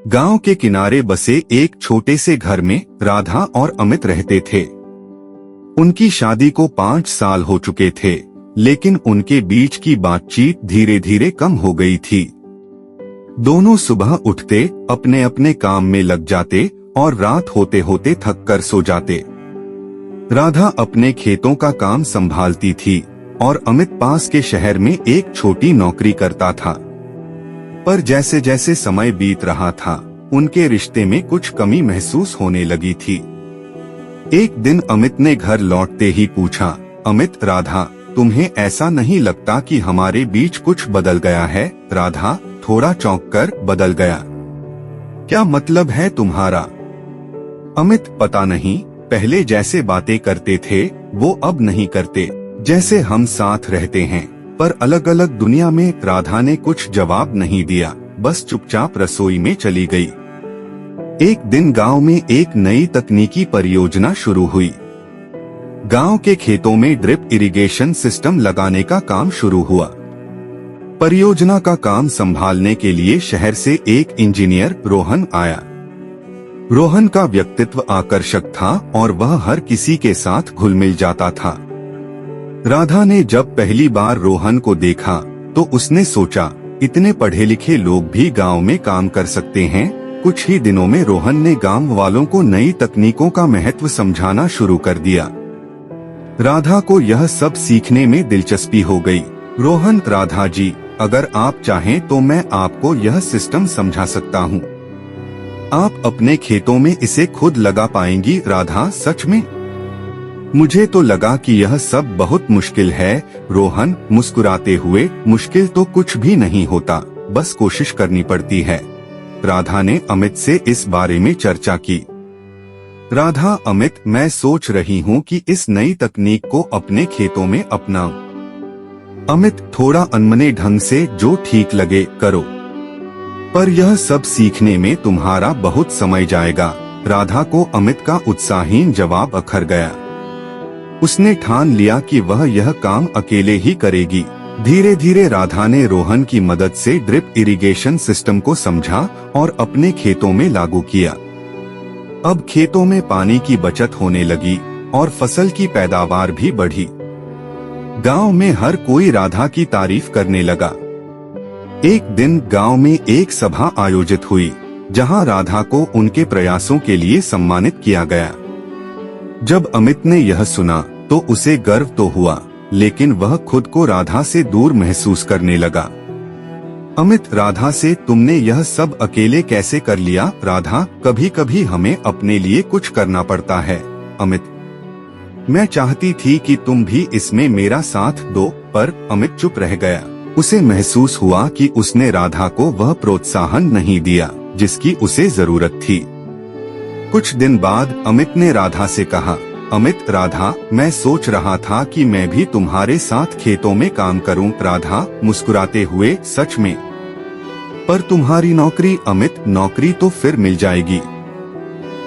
गांव के किनारे बसे एक छोटे से घर में राधा और अमित रहते थे। उनकी शादी को 5 साल हो चुके थे, लेकिन उनके बीच की बातचीत धीरे धीरे कम हो गई थी। दोनों सुबह उठते, अपने अपने काम में लग जाते और रात होते होते थक कर सो जाते। राधा अपने खेतों का काम संभालती थी और अमित पास के शहर में एक छोटी नौकरी करता था। पर जैसे जैसे समय बीत रहा था, उनके रिश्ते में कुछ कमी महसूस होने लगी थी। एक दिन अमित ने घर लौटते ही पूछा, अमित, राधा, तुम्हें ऐसा नहीं लगता कि हमारे बीच कुछ बदल गया है? राधा थोड़ा चौंक कर, बदल गया? क्या मतलब है तुम्हारा? अमित, पता नहीं, पहले जैसे बातें करते थे वो अब नहीं करते, जैसे हम साथ रहते हैं पर अलग अलग दुनिया में। राधा ने कुछ जवाब नहीं दिया, बस चुपचाप रसोई में चली गई। एक दिन गांव में एक नई तकनीकी परियोजना शुरू हुई। गांव के खेतों में ड्रिप इरिगेशन सिस्टम लगाने का काम शुरू हुआ। परियोजना का काम संभालने के लिए शहर से एक इंजीनियर रोहन आया। रोहन का व्यक्तित्व आकर्षक था और वह हर किसी के साथ घुल मिल जाता था। राधा ने जब पहली बार रोहन को देखा तो उसने सोचा, इतने पढ़े लिखे लोग भी गांव में काम कर सकते हैं। कुछ ही दिनों में रोहन ने गांव वालों को नई तकनीकों का महत्व समझाना शुरू कर दिया। राधा को यह सब सीखने में दिलचस्पी हो गई। रोहन, राधा जी, अगर आप चाहें तो मैं आपको यह सिस्टम समझा सकता हूँ। आप अपने खेतों में इसे खुद लगा पाएंगी? राधा, सच में? मुझे तो लगा कि यह सब बहुत मुश्किल है। रोहन मुस्कुराते हुए, मुश्किल तो कुछ भी नहीं होता, बस कोशिश करनी पड़ती है। राधा ने अमित से इस बारे में चर्चा की। राधा, अमित, मैं सोच रही हूँ कि इस नई तकनीक को अपने खेतों में अपनाऊं। अमित थोड़ा अनमने ढंग से, जो ठीक लगे करो, पर यह सब सीखने में तुम्हारा बहुत समय जाएगा। राधा को अमित का उत्साहहीन जवाब अखर गया। उसने ठान लिया कि वह यह काम अकेले ही करेगी। धीरे धीरे राधा ने रोहन की मदद से ड्रिप इरिगेशन सिस्टम को समझा और अपने खेतों में लागू किया। अब खेतों में पानी की बचत होने लगी और फसल की पैदावार भी बढ़ी। गांव में हर कोई राधा की तारीफ करने लगा। एक दिन गांव में एक सभा आयोजित हुई, जहां राधा को उनके प्रयासों के लिए सम्मानित किया गया। जब अमित ने यह सुना तो उसे गर्व तो हुआ, लेकिन वह खुद को राधा से दूर महसूस करने लगा। अमित, राधा से तुमने यह सब अकेले कैसे कर लिया? राधा, कभी कभी हमें अपने लिए कुछ करना पड़ता है। अमित, मैं चाहती थी कि तुम भी इसमें मेरा साथ दो, पर अमित चुप रह गया। उसे महसूस हुआ कि उसने राधा को वह प्रोत्साहन नहीं दिया जिसकी उसे जरूरत थी। कुछ दिन बाद अमित ने राधा से कहा, अमित, राधा, मैं सोच रहा था कि मैं भी तुम्हारे साथ खेतों में काम करूं। राधा मुस्कुराते हुए, सच में? पर तुम्हारी नौकरी? अमित, नौकरी तो फिर मिल जाएगी,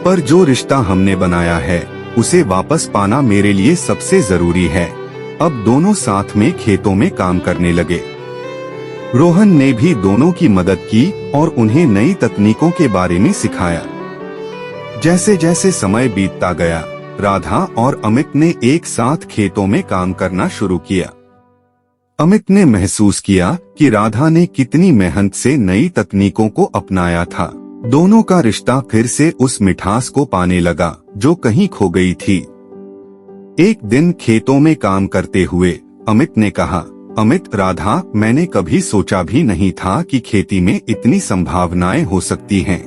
पर जो रिश्ता हमने बनाया है उसे वापस पाना मेरे लिए सबसे जरूरी है। अब दोनों साथ में खेतों में काम करने लगे। रोहन ने भी दोनों की मदद की और उन्हें नई तकनीकों के बारे में सिखाया। जैसे जैसे समय बीतता गया, राधा और अमित ने एक साथ खेतों में काम करना शुरू किया। अमित ने महसूस किया कि राधा ने कितनी मेहनत से नई तकनीकों को अपनाया था। दोनों का रिश्ता फिर से उस मिठास को पाने लगा जो कहीं खो गई थी। एक दिन खेतों में काम करते हुए अमित ने कहा, अमित, राधा, मैंने कभी सोचा भी नहीं था कि खेती में इतनी संभावनाएं हो सकती हैं।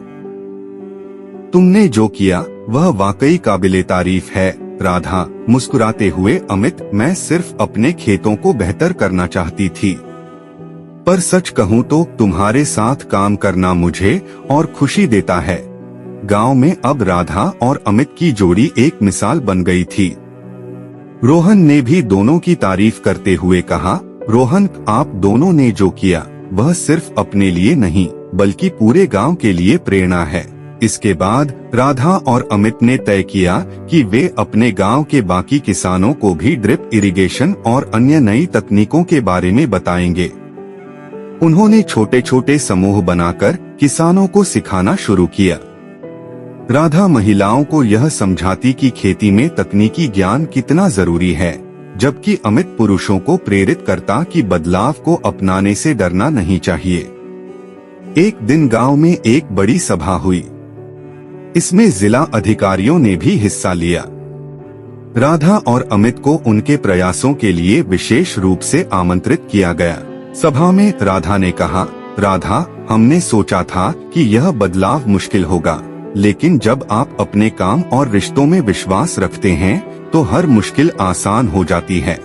तुमने जो किया वह वाकई काबिले तारीफ है। राधा मुस्कुराते हुए, अमित, मैं सिर्फ अपने खेतों को बेहतर करना चाहती थी, पर सच कहूँ तो तुम्हारे साथ काम करना मुझे और खुशी देता है। गांव में अब राधा और अमित की जोड़ी एक मिसाल बन गई थी। रोहन ने भी दोनों की तारीफ करते हुए कहा, रोहन, आप दोनों ने जो किया वह सिर्फ अपने लिए नहीं बल्कि पूरे गांव के लिए प्रेरणा है। इसके बाद राधा और अमित ने तय किया कि वे अपने गांव के बाकी किसानों को भी ड्रिप इरिगेशन और अन्य नई तकनीकों के बारे में बताएंगे। उन्होंने छोटे छोटे समूह बनाकर किसानों को सिखाना शुरू किया। राधा महिलाओं को यह समझाती कि खेती में तकनीकी ज्ञान कितना जरूरी है, जबकि अमित पुरुषों को प्रेरित करता कि बदलाव को अपनाने से डरना नहीं चाहिए। एक दिन गांव में एक बड़ी सभा हुई। इसमें जिला अधिकारियों ने भी हिस्सा लिया। राधा और अमित को उनके प्रयासों के लिए विशेष रूप से आमंत्रित किया गया। सभा में राधा ने कहा, राधा, हमने सोचा था कि यह बदलाव मुश्किल होगा, लेकिन जब आप अपने काम और रिश्तों में विश्वास रखते हैं तो हर मुश्किल आसान हो जाती है।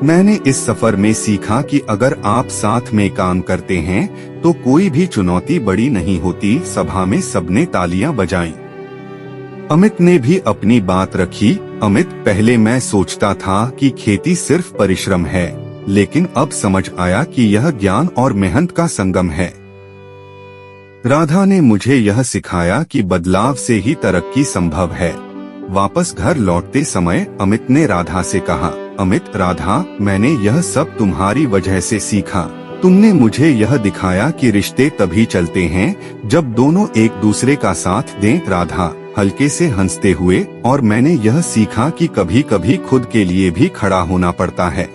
मैंने इस सफर में सीखा कि अगर आप साथ में काम करते हैं तो कोई भी चुनौती बड़ी नहीं होती। सभा में सबने तालियां बजाईं। अमित ने भी अपनी बात रखी। अमित, पहले मैं सोचता था कि खेती सिर्फ परिश्रम है, लेकिन अब समझ आया कि यह ज्ञान और मेहनत का संगम है। राधा ने मुझे यह सिखाया कि बदलाव से ही तरक्की संभव है। वापस घर लौटते समय अमित ने राधा से कहा, अमित, राधा, मैंने यह सब तुम्हारी वजह से सीखा। तुमने मुझे यह दिखाया कि रिश्ते तभी चलते हैं जब दोनों एक दूसरे का साथ दें। राधा हल्के से हंसते हुए, और मैंने यह सीखा कि कभी कभी खुद के लिए भी खड़ा होना पड़ता है।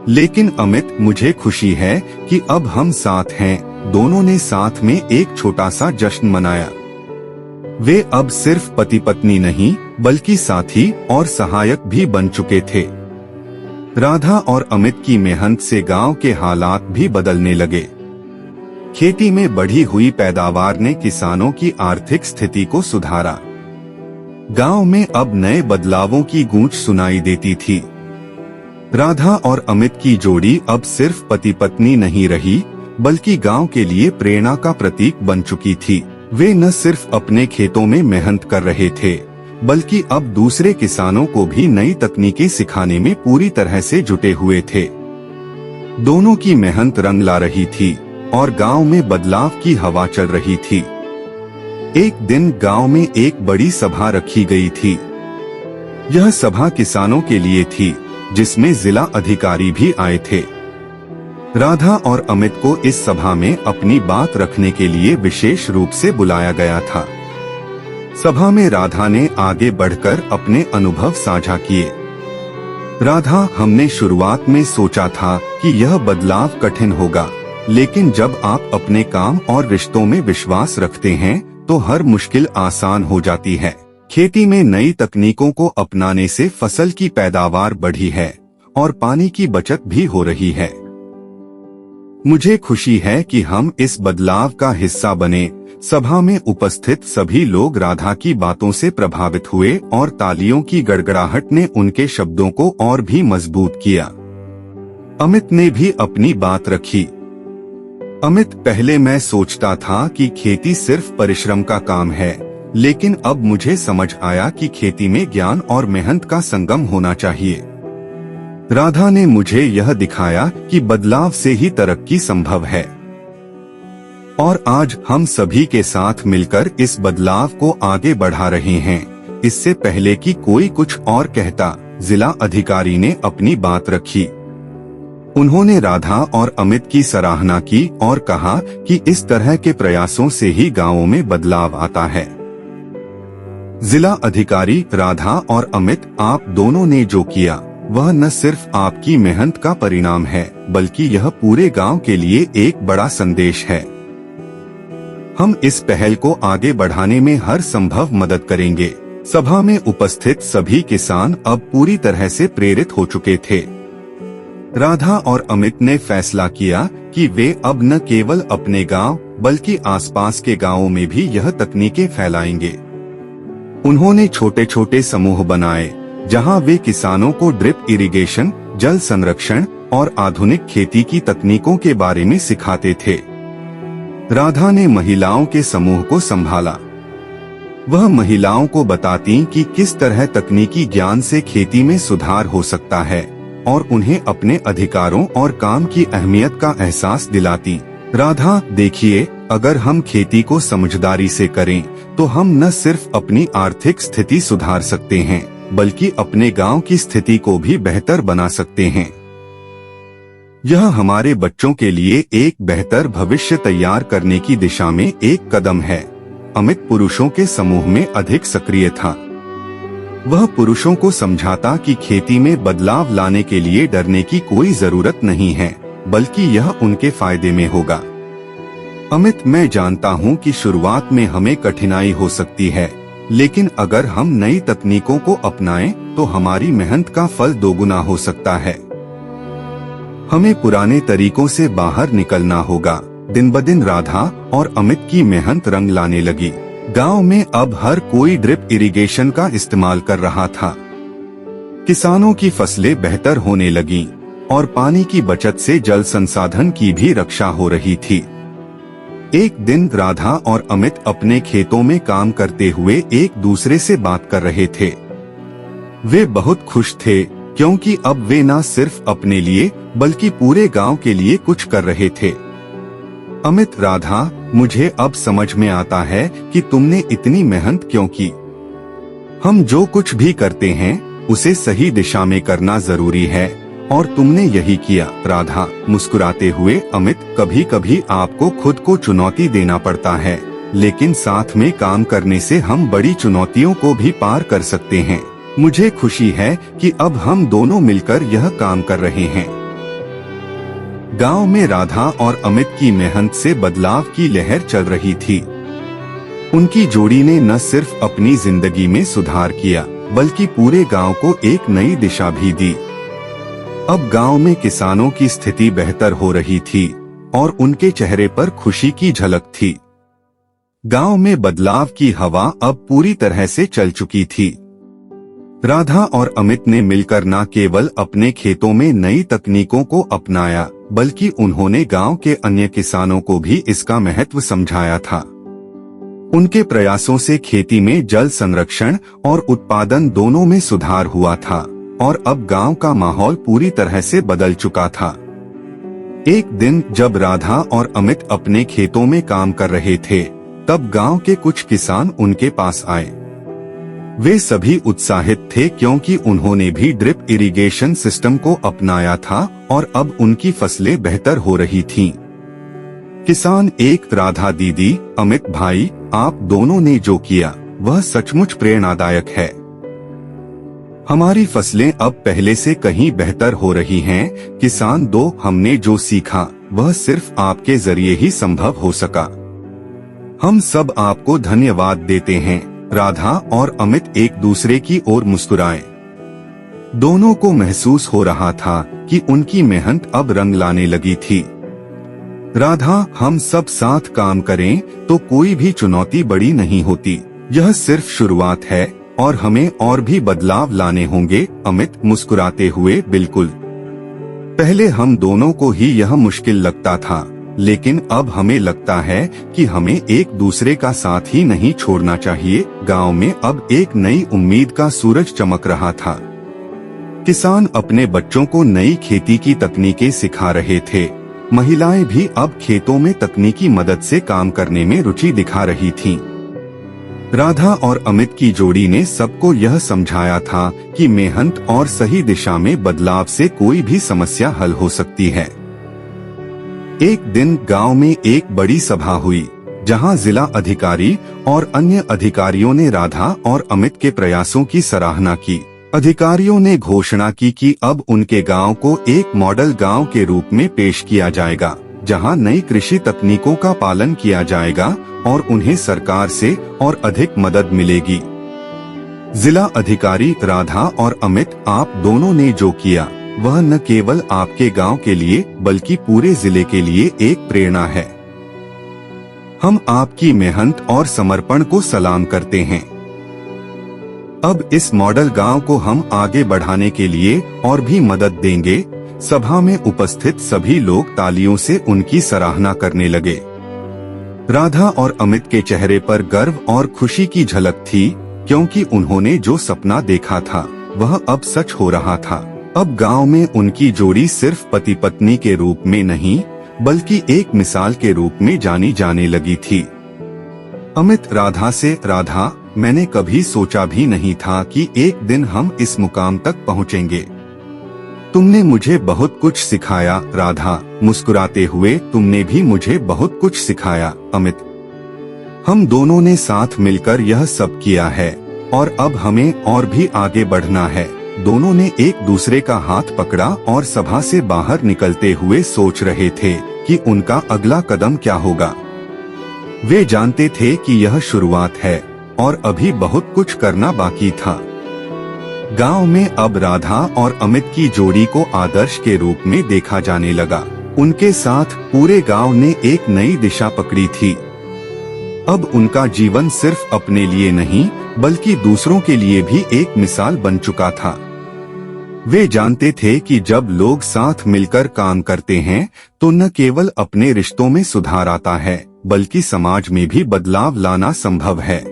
लेकिन अमित, मुझे खुशी है कि अब हम साथ हैं। दोनों ने साथ में एक छोटा सा जश्न मनाया। वे अब सिर्फ पति पत्नी नहीं, बल्कि साथी और सहायक भी बन चुके थे। राधा और अमित की मेहनत से गांव के हालात भी बदलने लगे। खेती में बढ़ी हुई पैदावार ने किसानों की आर्थिक स्थिति को सुधारा। गांव में अब नए बदलावों की गूंज सुनाई देती थी। राधा और अमित की जोड़ी अब सिर्फ पति पत्नी नहीं रही, बल्कि गांव के लिए प्रेरणा का प्रतीक बन चुकी थी। वे न सिर्फ अपने खेतों में मेहनत कर रहे थे, बल्कि अब दूसरे किसानों को भी नई तकनीकें सिखाने में पूरी तरह से जुटे हुए थे। दोनों की मेहनत रंग ला रही थी और गांव में बदलाव की हवा चल रही थी। एक दिन गांव में एक बड़ी सभा रखी गई थी। यह सभा किसानों के लिए थी, जिसमें जिला अधिकारी भी आए थे। राधा और अमित को इस सभा में अपनी बात रखने के लिए विशेष रूप से बुलाया गया था। सभा में राधा ने आगे बढ़कर अपने अनुभव साझा किए। राधा, हमने शुरुआत में सोचा था कि यह बदलाव कठिन होगा, लेकिन जब आप अपने काम और रिश्तों में विश्वास रखते हैं तो हर मुश्किल आसान हो जाती है। खेती में नई तकनीकों को अपनाने से फसल की पैदावार बढ़ी है और पानी की बचत भी हो रही है। मुझे खुशी है कि हम इस बदलाव का हिस्सा बने। सभा में उपस्थित सभी लोग राधा की बातों से प्रभावित हुए और तालियों की गड़गड़ाहट ने उनके शब्दों को और भी मजबूत किया। अमित ने भी अपनी बात रखी। अमित, पहले मैं सोचता था कि खेती सिर्फ परिश्रम का काम है, लेकिन अब मुझे समझ आया कि खेती में ज्ञान और मेहनत का संगम होना चाहिए। राधा ने मुझे यह दिखाया कि बदलाव से ही तरक्की संभव है, और आज हम सभी के साथ मिलकर इस बदलाव को आगे बढ़ा रहे हैं। इससे पहले कि कोई कुछ और कहता, जिला अधिकारी ने अपनी बात रखी। उन्होंने राधा और अमित की सराहना की और कहा कि इस तरह के प्रयासों से ही गांवों में बदलाव आता है। जिला अधिकारी, राधा और अमित, आप दोनों ने जो किया वह न सिर्फ आपकी मेहनत का परिणाम है, बल्कि यह पूरे गांव के लिए एक बड़ा संदेश है। हम इस पहल को आगे बढ़ाने में हर संभव मदद करेंगे। सभा में उपस्थित सभी किसान अब पूरी तरह से प्रेरित हो चुके थे। राधा और अमित ने फैसला किया कि वे अब न केवल अपने गांव, बल्कि आसपास के गांवों में भी यह तकनीकें फैलाएंगे। उन्होंने छोटे छोटे समूह बनाए, जहां वे किसानों को ड्रिप इरिगेशन, जल संरक्षण और आधुनिक खेती की तकनीकों के बारे में सिखाते थे। राधा ने महिलाओं के समूह को संभाला। वह महिलाओं को बताती कि किस तरह तकनीकी ज्ञान से खेती में सुधार हो सकता है और उन्हें अपने अधिकारों और काम की अहमियत का एहसास दिलाती। राधा, देखिए, अगर हम खेती को समझदारी से करें तो हम न सिर्फ अपनी आर्थिक स्थिति सुधार सकते हैं, बल्कि अपने गांव की स्थिति को भी बेहतर बना सकते हैं। यह हमारे बच्चों के लिए एक बेहतर भविष्य तैयार करने की दिशा में एक कदम है। अमित पुरुषों के समूह में अधिक सक्रिय था। वह पुरुषों को समझाता कि खेती में बदलाव लाने के लिए डरने की कोई जरूरत नहीं है, बल्कि यह उनके फायदे में होगा। अमित, मैं जानता हूं कि शुरुआत में हमें कठिनाई हो सकती है, लेकिन अगर हम नई तकनीकों को अपनाएं तो हमारी मेहनत का फल दोगुना हो सकता है। हमें पुराने तरीकों से बाहर निकलना होगा। दिन ब दिन राधा और अमित की मेहनत रंग लाने लगी। गांव में अब हर कोई ड्रिप इरिगेशन का इस्तेमाल कर रहा था। किसानों की फसलें बेहतर होने लगीं और पानी की बचत से जल संसाधन की भी रक्षा हो रही थी। एक दिन राधा और अमित अपने खेतों में काम करते हुए एक दूसरे से बात कर रहे थे। वे बहुत खुश थे क्योंकि अब वे न सिर्फ अपने लिए बल्कि पूरे गांव के लिए कुछ कर रहे थे। अमित, राधा, मुझे अब समझ में आता है कि तुमने इतनी मेहनत क्यों की। हम जो कुछ भी करते हैं उसे सही दिशा में करना जरूरी है और तुमने यही किया। राधा मुस्कुराते हुए, अमित, कभी कभी आपको खुद को चुनौती देना पड़ता है, लेकिन साथ में काम करने से हम बड़ी चुनौतियों को भी पार कर सकते हैं। मुझे खुशी है कि अब हम दोनों मिलकर यह काम कर रहे हैं। गांव में राधा और अमित की मेहनत से बदलाव की लहर चल रही थी। उनकी जोड़ी ने न सिर्फ अपनी जिंदगी में सुधार किया, बल्कि पूरे गांव को एक नई दिशा भी दी। अब गांव में किसानों की स्थिति बेहतर हो रही थी और उनके चेहरे पर खुशी की झलक थी। गांव में बदलाव की हवा अब पूरी तरह से चल चुकी थी। राधा और अमित ने मिलकर न केवल अपने खेतों में नई तकनीकों को अपनाया, बल्कि उन्होंने गांव के अन्य किसानों को भी इसका महत्व समझाया था। उनके प्रयासों से खेती में जल संरक्षण और उत्पादन दोनों में सुधार हुआ था और अब गांव का माहौल पूरी तरह से बदल चुका था। एक दिन जब राधा और अमित अपने खेतों में काम कर रहे थे, तब गांव के कुछ किसान उनके पास आए। वे सभी उत्साहित थे क्योंकि उन्होंने भी ड्रिप इरिगेशन सिस्टम को अपनाया था और अब उनकी फसलें बेहतर हो रही थीं। किसान एक, राधा दीदी, अमित भाई, आप दोनों ने जो किया वह सचमुच प्रेरणादायक है। हमारी फसलें अब पहले से कहीं बेहतर हो रही हैं। किसान दो, हमने जो सीखा वह सिर्फ आपके जरिए ही संभव हो सका। हम सब आपको धन्यवाद देते हैं। राधा और अमित एक दूसरे की ओर मुस्कुराए। दोनों को महसूस हो रहा था कि उनकी मेहनत अब रंग लाने लगी थी। राधा, हम सब साथ काम करें तो कोई भी चुनौती बड़ी नहीं होती। यह सिर्फ शुरुआत है और हमें और भी बदलाव लाने होंगे। अमित मुस्कुराते हुए, बिल्कुल। पहले हम दोनों को ही यह मुश्किल लगता था, लेकिन अब हमें लगता है कि हमें एक दूसरे का साथ ही नहीं छोड़ना चाहिए। गांव में अब एक नई उम्मीद का सूरज चमक रहा था। किसान अपने बच्चों को नई खेती की तकनीकें सिखा रहे थे। महिलाएं भी अब खेतों में तकनीकी मदद से काम करने में रुचि दिखा रही थीं। राधा और अमित की जोड़ी ने सबको यह समझाया था कि मेहनत और सही दिशा में बदलाव से कोई भी समस्या हल हो सकती है। एक दिन गांव में एक बड़ी सभा हुई, जहां जिला अधिकारी और अन्य अधिकारियों ने राधा और अमित के प्रयासों की सराहना की। अधिकारियों ने घोषणा की कि अब उनके गांव को एक मॉडल गांव के रूप में पेश किया जाएगा, जहां नई कृषि तकनीकों का पालन किया जाएगा और उन्हें सरकार से और अधिक मदद मिलेगी। जिला अधिकारी, राधा और अमित, आप दोनों ने जो किया वह न केवल आपके गांव के लिए बल्कि पूरे जिले के लिए एक प्रेरणा है। हम आपकी मेहनत और समर्पण को सलाम करते हैं। अब इस मॉडल गांव को हम आगे बढ़ाने के लिए और भी मदद देंगे। सभा में उपस्थित सभी लोग तालियों से उनकी सराहना करने लगे। राधा और अमित के चेहरे पर गर्व और खुशी की झलक थी, क्योंकि उन्होंने जो सपना देखा था वह अब सच हो रहा था। अब गांव में उनकी जोड़ी सिर्फ पति पत्नी के रूप में नहीं, बल्कि एक मिसाल के रूप में जानी जाने लगी थी। अमित राधा से, राधा, मैंने कभी सोचा भी नहीं था कि एक दिन हम इस मुकाम तक पहुंचेंगे। तुमने मुझे बहुत कुछ सिखाया राधा, मुस्कुराते हुए तुमने भी मुझे बहुत कुछ सिखाया अमित। हम दोनों ने साथ मिलकर यह सब किया है और अब हमें और भी आगे बढ़ना है। दोनों ने एक दूसरे का हाथ पकड़ा और सभा से बाहर निकलते हुए सोच रहे थे कि उनका अगला कदम क्या होगा। वे जानते थे कि यह शुरुआत है और अभी बहुत कुछ करना बाकी था। गांव में अब राधा और अमित की जोड़ी को आदर्श के रूप में देखा जाने लगा। उनके साथ पूरे गांव ने एक नई दिशा पकड़ी थी। अब उनका जीवन सिर्फ अपने लिए नहीं बल्कि दूसरों के लिए भी एक मिसाल बन चुका था। वे जानते थे कि जब लोग साथ मिलकर काम करते हैं तो न केवल अपने रिश्तों में सुधार आता है बल्कि समाज में भी बदलाव लाना संभव है।